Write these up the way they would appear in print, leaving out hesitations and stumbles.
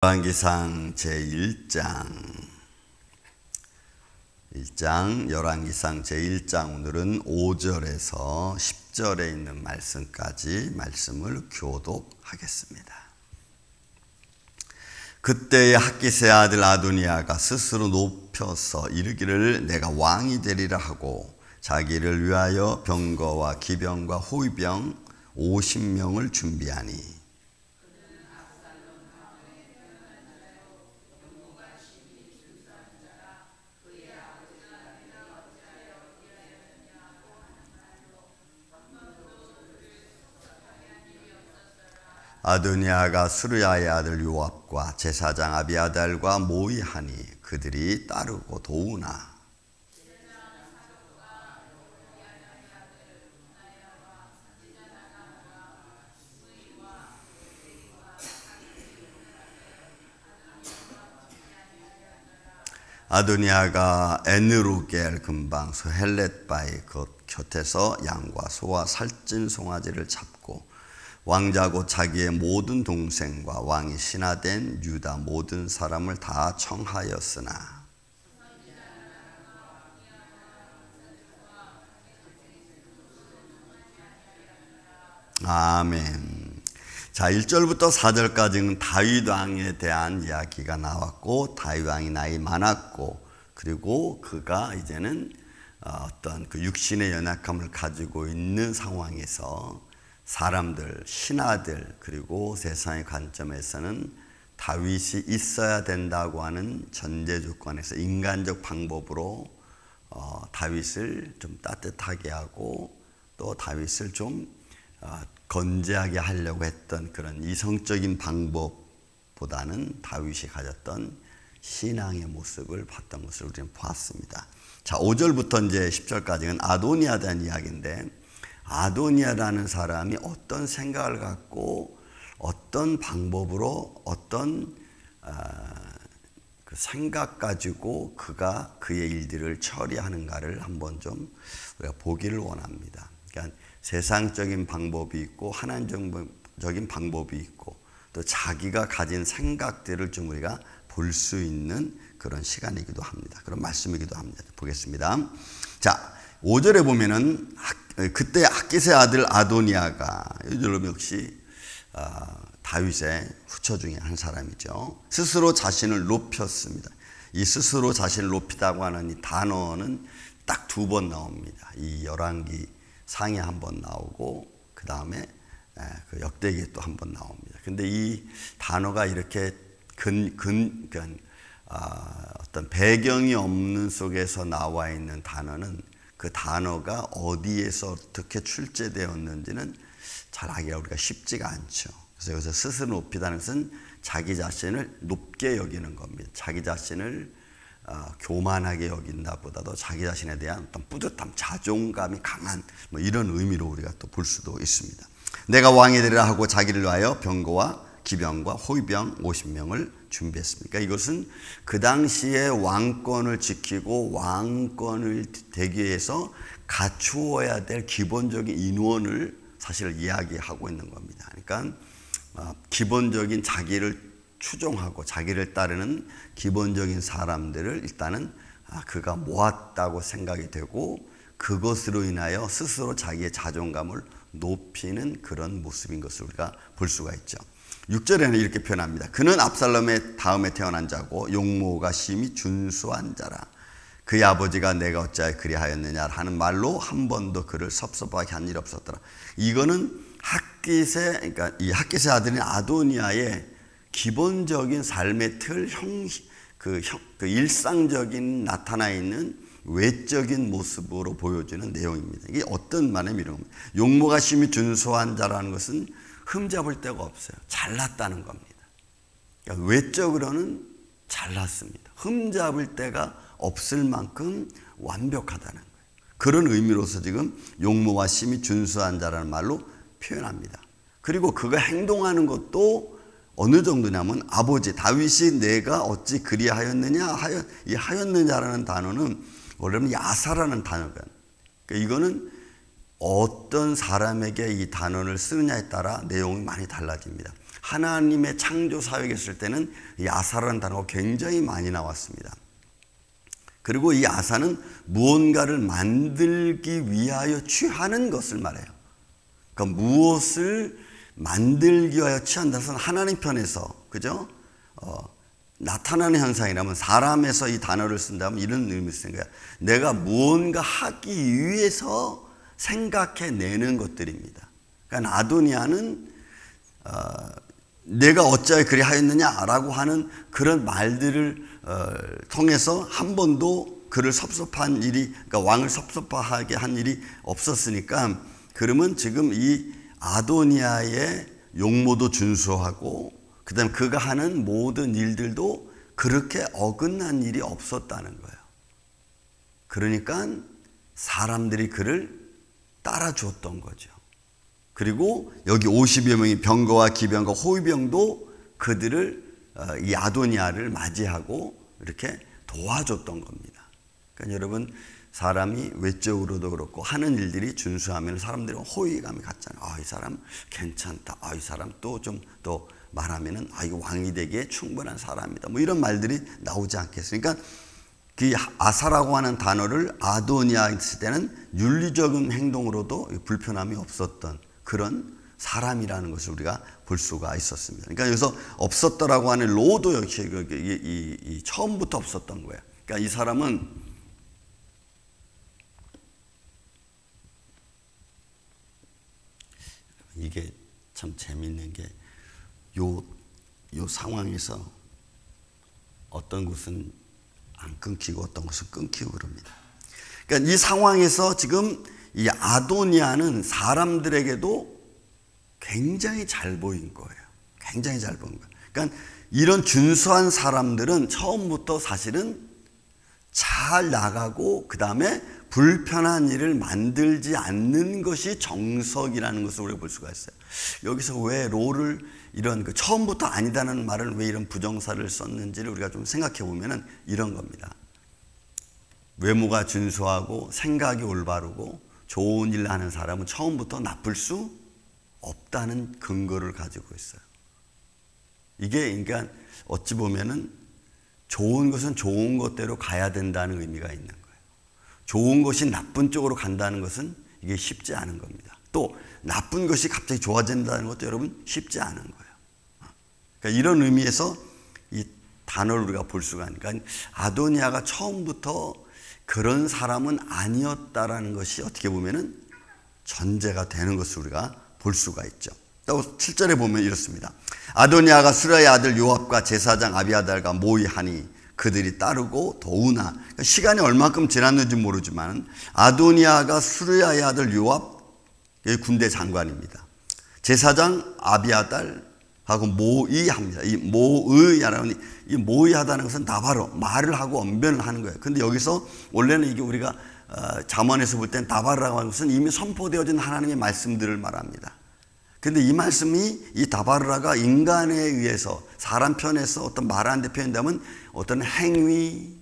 열왕기상 열왕기상 제1장 오늘은 5절에서 10절에 있는 말씀까지 말씀을 교독하겠습니다. 그때의 핫깃의 아들 아도니아가 스스로 높여서 이르기를 내가 왕이 되리라 하고 자기를 위하여 병거와 기병과 호위병 50명을 준비하니 아도니아가 수르야의 아들 요압과 제사장 아비아달과 모의하니 그들이 따르고 도우나 아도니아가 에느루겔 근방서 헬렛바의 곁에서 양과 소와 살찐 송아지를 잡고 왕자 곧 자기의 모든 동생과 왕이 신하된 유다 모든 사람을 다 청하였으나 아멘. 자, 1절부터 4절까지는 다윗 왕에 대한 이야기가 나왔고 다윗 왕이 나이 많았고 그리고 그가 이제는 어떤 그 육신의 연약함을 가지고 있는 상황에서 사람들, 신하들 그리고 세상의 관점에서는 다윗이 있어야 된다고 하는 전제 조건에서 인간적 방법으로 다윗을 좀 따뜻하게 하고 또 다윗을 좀 건재하게 하려고 했던 그런 이성적인 방법보다는 다윗이 가졌던 신앙의 모습을 봤던 것을 우리는 보았습니다. 자, 5절부터 이제 10절까지는 아도니아에 대한 이야기인데 아도니아라는 사람이 어떤 생각을 갖고 어떤 방법으로 어떤 그 생각 가지고 그가 그의 일들을 처리하는가를 한번 좀 우리가 보기를 원합니다. 그러니까 세상적인 방법이 있고 하나님적인 방법이 있고 또 자기가 가진 생각들을 좀 우리가 볼 수 있는 그런 시간이기도 합니다. 그런 말씀이기도 합니다. 보겠습니다. 자, 5절에 보면은 그때 핫깃의 아들 아도니아가 여러분 역시 다윗의 후처 중에 한 사람이죠. 스스로 자신을 높였습니다. 이 스스로 자신을 높이다고 하는 이 단어는 딱 2번 나옵니다. 이 열왕기 상에 한 번 나오고 그 다음에 그 역대기에 또 한 번 나옵니다. 근데 이 단어가 이렇게 어떤 배경이 없는 속에서 나와 있는 단어는 그 단어가 어디에서 어떻게 출제되었는지는 잘 알기가 우리가 쉽지가 않죠. 그래서 여기서 스스로 높이다는 것은 자기 자신을 높게 여기는 겁니다. 자기 자신을 교만하게 여긴다 보다도 자기 자신에 대한 어떤 뿌듯함, 자존감이 강한 뭐 이런 의미로 우리가 또 볼 수도 있습니다. 내가 왕이 되리라 하고 자기를 위하여 병거와 기병과 호위병 50명을 준비했습니까? 이것은 그 당시에 왕권을 지키고 왕권을 되기 위해서 갖추어야 될 기본적인 인원을 사실 이야기하고 있는 겁니다. 그러니까 기본적인 자기를 추종하고 자기를 따르는 기본적인 사람들을 일단은 그가 모았다고 생각이 되고 그것으로 인하여 스스로 자기의 자존감을 높이는 그런 모습인 것을 우리가 볼 수가 있죠. 6절에는 이렇게 표현합니다. 그는 압살롬의 다음에 태어난 자고 용모가 심히 준수한 자라. 그의 아버지가 내가 어찌하여 그리하였느냐 하는 말로 한 번도 그를 섭섭하게 한 일 없었더라. 이거는 그러니까 이 핫깃의 아들인 아도니아의 기본적인 삶의 틀, 그 일상적인 나타나 있는 외적인 모습으로 보여주는 내용입니다. 이게 어떤 말이냐면 이런 겁니다. 용모가 심히 준수한 자라는 것은 흠잡을 데가 없어요. 잘났다는 겁니다. 그러니까 외적으로는 잘났습니다. 흠잡을 데가 없을 만큼 완벽하다는 거예요. 그런 의미로서 지금 용모와 심히 준수한 자라는 말로 표현합니다. 그리고 그가 행동하는 것도 어느 정도냐면 아버지 다윗이 내가 어찌 그리하였느냐 이 하였느냐라는 단어는 원래는 야사라는 단어가 그러니까 이거는 어떤 사람에게 이 단어를 쓰느냐에 따라 내용이 많이 달라집니다. 하나님의 창조 사역에 있을 때는 이 아사라는 단어가 굉장히 많이 나왔습니다. 그리고 이 아사는 무언가를 만들기 위하여 취하는 것을 말해요. 그러니까 무엇을 만들기 위하여 취한다는 것은 하나님 편에서, 그죠? 나타나는 현상이라면, 사람에서 이 단어를 쓴다면 이런 의미를 쓰는 거야. 내가 무언가 하기 위해서 생각해내는 것들입니다. 그러니까 아도니아는 내가 어찌하여 그리 하였느냐라고 하는 그런 말들을 통해서 한 번도 그를 섭섭한 일이, 그러니까 왕을 섭섭하게 한 일이 없었으니까, 그러면 지금 이 아도니아의 용모도 준수하고 그 다음에 그가 하는 모든 일들도 그렇게 어긋난 일이 없었다는 거예요. 그러니까 사람들이 그를 따라주었던 거죠. 그리고 여기 50여 명의 병거와 기병과 호위병도 그들을, 이 아도니아를 맞이하고 이렇게 도와줬던 겁니다. 그러니까 여러분, 사람이 외적으로도 그렇고 하는 일들이 준수하면 사람들이 호의감이 갖잖아요. 이 사람 괜찮다. 이 사람 또 좀 더 말하면은 이거 왕이 되기에 충분한 사람이다. 뭐 이런 말들이 나오지 않겠습니까? 그 아사라고 하는 단어를 아도니아 했을 때는 윤리적인 행동으로도 불편함이 없었던 그런 사람이라는 것을 우리가 볼 수가 있었습니다. 그러니까 여기서 없었더라고 하는 로도 역시 이 처음부터 없었던 거예요. 그러니까 이 사람은 이게 참 재밌는 게 요 상황에서 어떤 것은 안 끊기고 어떤 것은 끊기고 그럽니다. 그러니까 이 상황에서 지금 이 아도니아는 사람들에게도 굉장히 잘 보인 거예요. 굉장히 잘 보인 거예요. 그러니까 이런 준수한 사람들은 처음부터 사실은 잘 나가고 그 다음에 불편한 일을 만들지 않는 것이 정석이라는 것을 우리가 볼 수가 있어요. 여기서 왜 로를 이런 처음부터 아니다는 말을 왜 이런 부정사를 썼는지를 우리가 좀 생각해 보면은 이런 겁니다. 외모가 준수하고 생각이 올바르고 좋은 일을 하는 사람은 처음부터 나쁠 수 없다는 근거를 가지고 있어요. 이게 그러니까 어찌 보면은 좋은 것은 좋은 것대로 가야 된다는 의미가 있는 거예요. 좋은 것이 나쁜 쪽으로 간다는 것은 이게 쉽지 않은 겁니다. 또 나쁜 것이 갑자기 좋아진다는 것도 여러분 쉽지 않은 거예요. 그러니까 이런 의미에서 이 단어를 우리가 볼 수가 있으니까 아도니아가 처음부터 그런 사람은 아니었다라는 것이 어떻게 보면은 전제가 되는 것을 우리가 볼 수가 있죠. 또 7절에 보면 이렇습니다. 아도니아가 수라의 아들 요압과 제사장 아비아달과 모의하니 그들이 따르고 더우나, 그러니까 시간이 얼마큼 지났는지 모르지만 아도니아가 수라의 아들 요압, 군대 장관입니다. 제사장 아비아달하고 모의합니다. 이 모의하라는, 이 모의하다는 것은 나바로 말을 하고 언변을 하는 거예요. 근데 여기서 원래는 이게 우리가 잠언에서 볼 땐 다바르라고 하는 것은 이미 선포되어진 하나님의 말씀들을 말합니다. 근데 이 말씀이, 이 다바르라가 인간에 의해서 사람 편에서 어떤 말하는 데 표현되면 어떤 행위,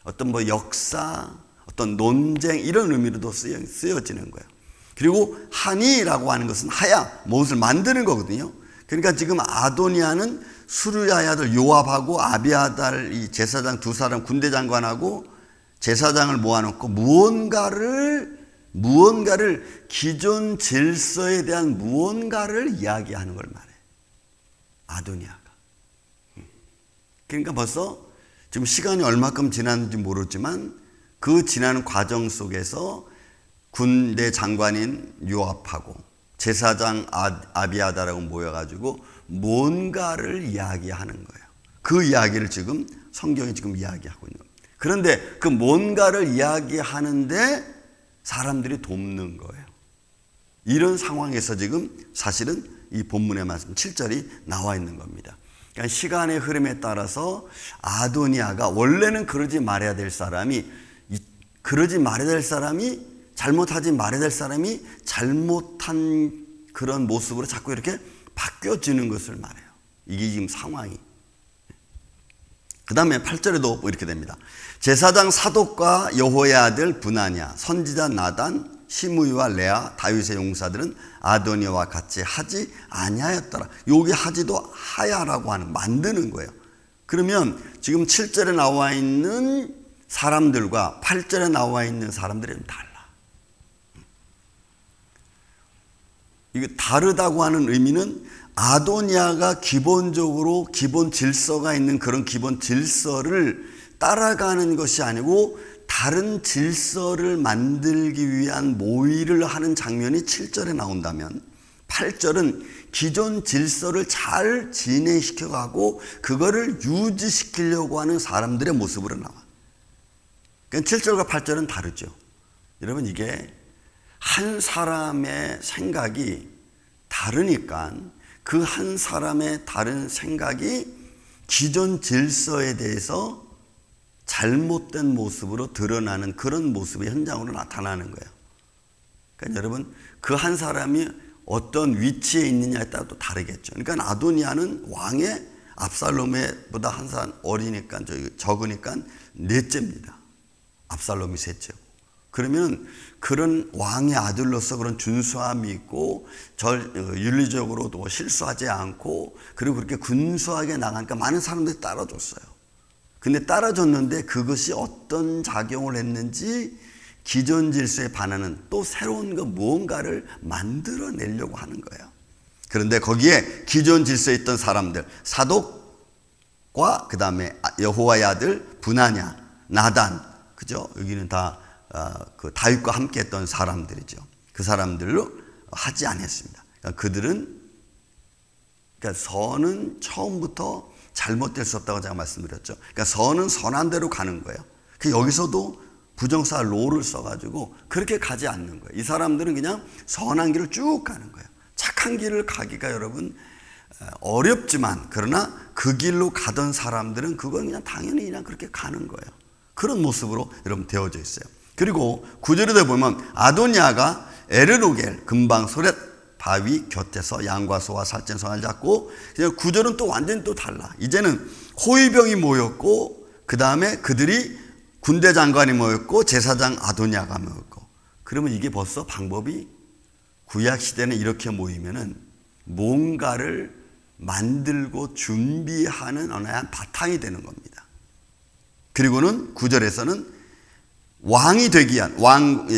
어떤 뭐 역사, 어떤 논쟁 이런 의미로도 쓰여지는 거예요. 그리고 하니라고 하는 것은 하야, 무엇을 만드는 거거든요. 그러니까 지금 아도니아는 수르야의 아들 요압하고 아비아달 이 제사장 두 사람 군대 장관하고 제사장을 모아놓고 무언가를 기존 질서에 대한 무언가를 이야기하는 걸 말해요. 아도니아가. 그러니까 벌써 지금 시간이 얼마큼 지났는지 모르지만 그 지나는 과정 속에서 군대 장관인 요압하고 제사장 아비아달하고 모여가지고 뭔가를 이야기하는 거예요. 그 이야기를 지금 성경이 지금 이야기하고 있는 겁니다. 그런데 그 뭔가를 이야기하는데 사람들이 돕는 거예요. 이런 상황에서 지금 사실은 이 본문의 말씀 7절이 나와 있는 겁니다. 그러니까 시간의 흐름에 따라서 아도니아가 원래는 그러지 말아야 될 사람이 잘못하지 말아야 될 사람이 잘못한 그런 모습으로 자꾸 이렇게 바뀌어지는 것을 말해요. 이게 지금 상황이. 그 다음에 8절에도 이렇게 됩니다. 제사장 사독과 여호의 아들 브나냐, 선지자 나단, 시므이와 레아 다윗의 용사들은 아도니아와 같이 하지 아니하였더라. 여기 하지도 하야라고 하는 만드는 거예요. 그러면 지금 7절에 나와 있는 사람들과 8절에 나와 있는 사람들이 좀 달라. 이게 다르다고 하는 의미는 아도니아가 기본적으로 기본 질서가 있는 그런 기본 질서를 따라가는 것이 아니고 다른 질서를 만들기 위한 모의를 하는 장면이 7절에 나온다면 8절은 기존 질서를 잘 진행시켜가고 그거를 유지시키려고 하는 사람들의 모습으로 나와. 그러니까 7절과 8절은 다르죠. 여러분, 이게 한 사람의 생각이 다르니까 그 한 사람의 다른 생각이 기존 질서에 대해서 잘못된 모습으로 드러나는 그런 모습이 현장으로 나타나는 거예요. 그러니까 여러분, 그 한 사람이 어떤 위치에 있느냐에 따라 또 다르겠죠. 그러니까 아도니아는 왕의 압살롬보다 한 살 어리니까 적으니까 넷째입니다. 압살롬이 셋째고. 그러면 그런 왕의 아들로서 그런 준수함이 있고 윤리적으로도 실수하지 않고 그리고 그렇게 근소하게 나가니까 많은 사람들이 따라줬어요. 근데 따라줬는데 그것이 어떤 작용을 했는지 기존 질서에 반하는 또 새로운 무언가를 만들어내려고 하는 거예요. 그런데 거기에 기존 질서에 있던 사람들, 사독과 그 다음에 여호와의 아들 브나냐, 나단, 그죠? 여기는 다 그 다윗과 함께 했던 사람들이죠. 그 사람들로 하지 않았습니다. 그러니까 그들은, 그러니까 선은 처음부터 잘못될 수 없다고 제가 말씀드렸죠. 그러니까 선은 선한 대로 가는 거예요. 여기서도 부정사 로를 써가지고 그렇게 가지 않는 거예요. 이 사람들은 그냥 선한 길을 쭉 가는 거예요. 착한 길을 가기가 여러분 어렵지만, 그러나 그 길로 가던 사람들은 그건 그냥 당연히 그냥 그렇게 가는 거예요. 그런 모습으로 여러분 되어져 있어요. 그리고 9절에 보면 아도니아가 에르로겔 금방 소렛 바위 곁에서 양과 소와 살찐 송아지를 잡고, 9절은 또 완전히 또 달라. 이제는 호위병이 모였고 그 다음에 그들이 군대 장관이 모였고 제사장 아도니아가 모였고. 그러면 이게 벌써 방법이, 구약 시대는 이렇게 모이면은 뭔가를 만들고 준비하는 어느 한 바탕이 되는 겁니다. 그리고는 9절에서는 왕이 되기 위한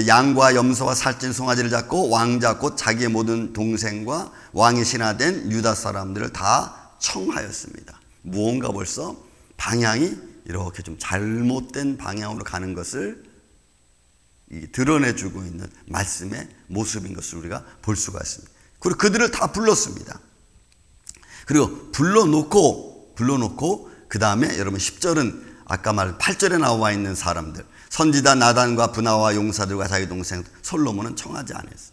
양과 염소와 살찐 송아지를 잡고 왕자 곧 자기의 모든 동생과 왕의 신하된 유다 사람들을 다 청하였습니다. 무언가 벌써 방향이 이렇게 좀 잘못된 방향으로 가는 것을 드러내주고 있는 말씀의 모습인 것을 우리가 볼 수가 있습니다. 그리고 그들을 다 불렀습니다. 그리고 불러놓고 그 다음에 여러분 10절은 아까 말 8절에 나와 있는 사람들, 선지자 나단과 브나와 용사들과 자기 동생 솔로몬은 청하지 않았어요.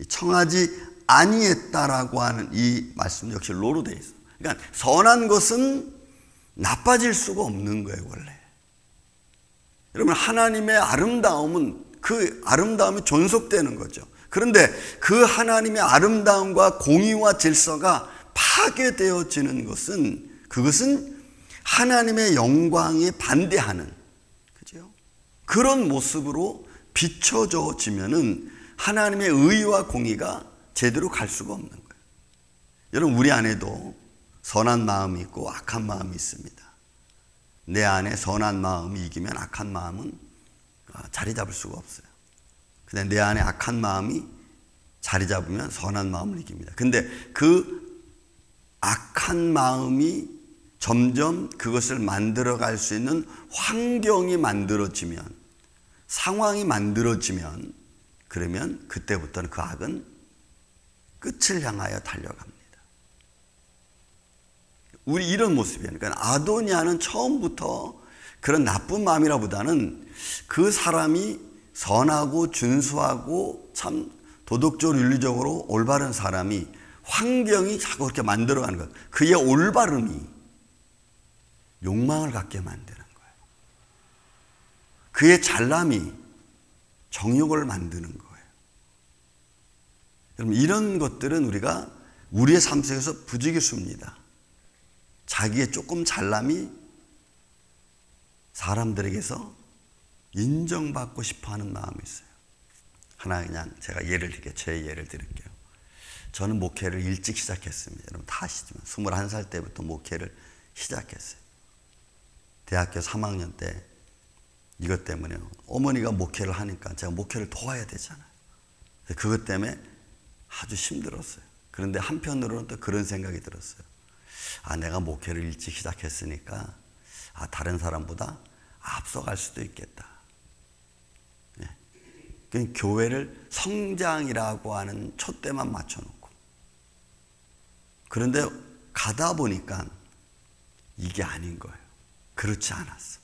청하지 아니했다라고 하는 이 말씀 역시 로로 되어 있어요. 그러니까 선한 것은 나빠질 수가 없는 거예요, 원래. 여러분, 하나님의 아름다움은 그 아름다움이 존속되는 거죠. 그런데 그 하나님의 아름다움과 공의와 질서가 파괴되어지는 것은, 그것은 하나님의 영광에 반대하는, 그죠? 그런 모습으로 비춰져지면은 하나님의 의와 공의가 제대로 갈 수가 없는 거예요. 여러분, 우리 안에도 선한 마음이 있고 악한 마음이 있습니다. 내 안에 선한 마음이 이기면 악한 마음은 자리 잡을 수가 없어요. 근데 내 안에 악한 마음이 자리 잡으면 선한 마음을 이깁니다. 근데 그 악한 마음이 점점 그것을 만들어갈 수 있는 환경이 만들어지면, 상황이 만들어지면, 그러면 그때부터는 그 악은 끝을 향하여 달려갑니다. 우리 이런 모습이에요. 그러니까 아도니아는 처음부터 그런 나쁜 마음이라보다는 그 사람이 선하고 준수하고 참 도덕적으로 윤리적으로 올바른 사람이 환경이 자꾸 그렇게 만들어가는 거예요. 그의 올바름이 욕망을 갖게 만드는 거예요. 그의 잘남이 정욕을 만드는 거예요. 여러분, 이런 것들은 우리가 우리의 삶 속에서 부지기수입니다. 자기의 조금 잘남이 사람들에게서 인정받고 싶어하는 마음이 있어요. 하나 그냥 제가 예를 들게 제 예를 들을게요. 저는 목회를 일찍 시작했습니다. 여러분 다 아시지만 21살 때부터 목회를 시작했어요. 대학교 3학년 때 이것 때문에 어머니가 목회를 하니까 제가 목회를 도와야 되잖아요. 그것 때문에 아주 힘들었어요. 그런데 한편으로는 또 그런 생각이 들었어요. 내가 목회를 일찍 시작했으니까 다른 사람보다 앞서갈 수도 있겠다. 예. 교회를 성장이라고 하는 촛대만 맞춰놓고, 그런데 가다 보니까 이게 아닌 거예요. 그렇지 않았어.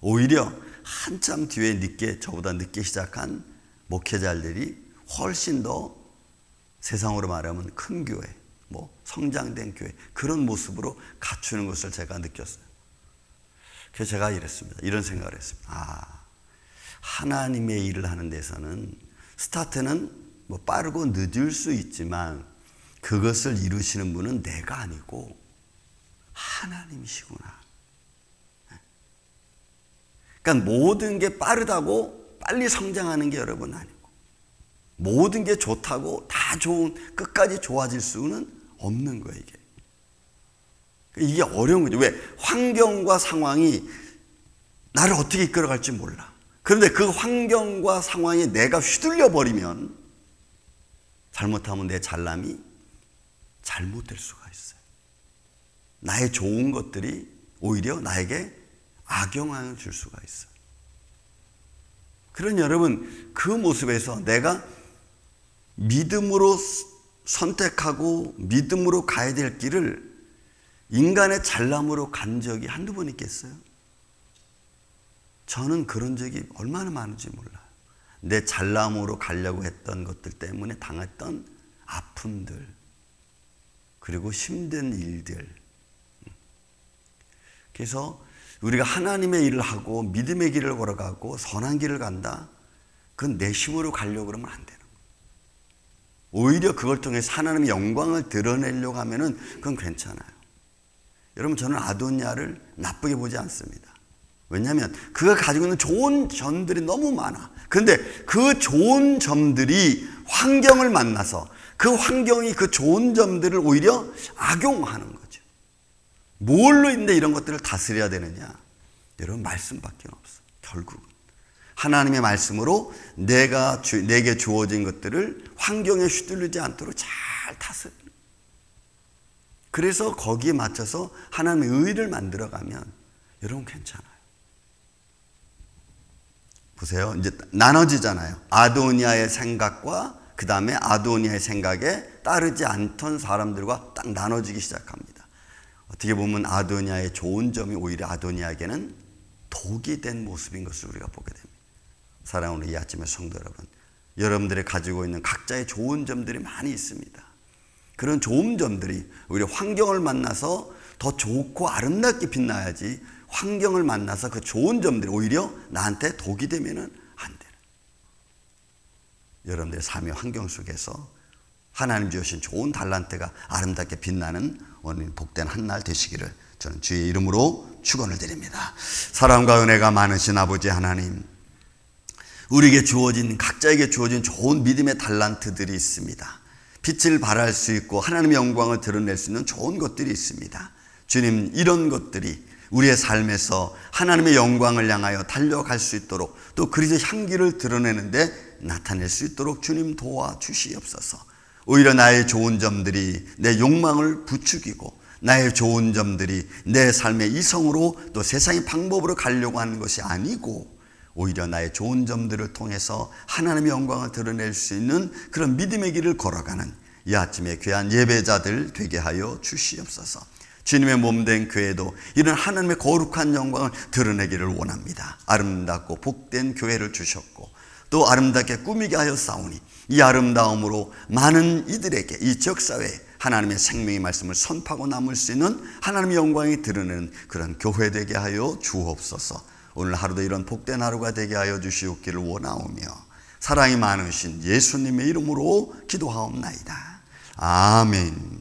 오히려 한참 뒤에 저보다 늦게 시작한 목회자들이 훨씬 더 세상으로 말하면 큰 교회, 성장된 교회, 그런 모습으로 갖추는 것을 제가 느꼈어요. 그래서 제가 이런 생각을 했습니다. 하나님의 일을 하는 데서는 스타트는 빠르고 늦을 수 있지만 그것을 이루시는 분은 내가 아니고 하나님이시구나. 그러니까 모든 게 빠르다고 빨리 성장하는 게 여러분 아니고, 모든 게 좋다고 다 끝까지 좋아질 수는 없는 거예요, 이게. 이게 어려운 거죠. 왜? 환경과 상황이 나를 어떻게 이끌어갈지 몰라. 그런데 그 환경과 상황에 내가 휘둘려 버리면 잘못하면 내 잘남이 잘못될 수가 있어요. 나의 좋은 것들이 오히려 나에게 악영향을 줄 수가 있어요. 그러니 여러분, 그 모습에서 내가 믿음으로 선택하고 믿음으로 가야 될 길을 인간의 잘남으로 간 적이 한두 번 있겠어요? 저는 그런 적이 얼마나 많은지 몰라요. 내 잘남으로 가려고 했던 것들 때문에 당했던 아픔들, 그리고 힘든 일들. 그래서 우리가 하나님의 일을 하고 믿음의 길을 걸어가고 선한 길을 간다, 그건 내 힘으로 가려고 그러면 안 되는 거예요. 오히려 그걸 통해서 하나님의 영광을 드러내려고 하면은 그건 괜찮아요. 여러분, 저는 아도니아를 나쁘게 보지 않습니다. 왜냐하면 그가 가지고 있는 좋은 점들이 너무 많아. 그런데 그 좋은 점들이 환경을 만나서 그 환경이 그 좋은 점들을 오히려 악용하는 거죠. 뭘로 인데 이런 것들을 다스려야 되느냐? 여러분, 말씀밖에 없어. 결국은 하나님의 말씀으로 내게 주어진 것들을 환경에 휘둘리지 않도록 잘 다스려. 그래서 거기에 맞춰서 하나님의 의를 만들어가면 여러분 괜찮아요. 보세요. 이제 나눠지잖아요. 아도니아의 생각과 그 다음에 아도니아의 생각에 따르지 않던 사람들과 딱 나눠지기 시작합니다. 어떻게 보면 아도니아의 좋은 점이 오히려 아도니아에게는 독이 된 모습인 것을 우리가 보게 됩니다. 사랑하는 이 아침의 성도 여러분, 여러분들이 가지고 있는 각자의 좋은 점들이 많이 있습니다. 그런 좋은 점들이 오히려 환경을 만나서 더 좋고 아름답게 빛나야지, 환경을 만나서 그 좋은 점들이 오히려 나한테 독이 되면은 안 되는. 여러분들의 삶의 환경 속에서 하나님 주신 좋은 달란트가 아름답게 빛나는 오늘 복된 한 날 되시기를 저는 주의 이름으로 축원을 드립니다. 사랑과 은혜가 많으신 아버지 하나님, 우리에게 주어진, 각자에게 주어진 좋은 믿음의 달란트들이 있습니다. 빛을 발할 수 있고 하나님의 영광을 드러낼 수 있는 좋은 것들이 있습니다. 주님, 이런 것들이 우리의 삶에서 하나님의 영광을 향하여 달려갈 수 있도록, 또 그리스도의 향기를 드러내는데 나타낼 수 있도록 주님 도와주시옵소서. 오히려 나의 좋은 점들이 내 욕망을 부추기고, 나의 좋은 점들이 내 삶의 이성으로 또 세상의 방법으로 가려고 하는 것이 아니고, 오히려 나의 좋은 점들을 통해서 하나님의 영광을 드러낼 수 있는 그런 믿음의 길을 걸어가는 이 아침에 귀한 예배자들 되게 하여 주시옵소서. 주님의 몸된 교회도 이런 하나님의 거룩한 영광을 드러내기를 원합니다. 아름답고 복된 교회를 주셨고 또 아름답게 꾸미게 하여 싸우니 이 아름다움으로 많은 이들에게 이 지역사회에 하나님의 생명의 말씀을 선포하고 남을 수 있는 하나님의 영광이 드러내는 그런 교회 되게 하여 주옵소서. 오늘 하루도 이런 복된 하루가 되게 하여 주시옵기를 원하오며 사랑이 많으신 예수님의 이름으로 기도하옵나이다. 아멘.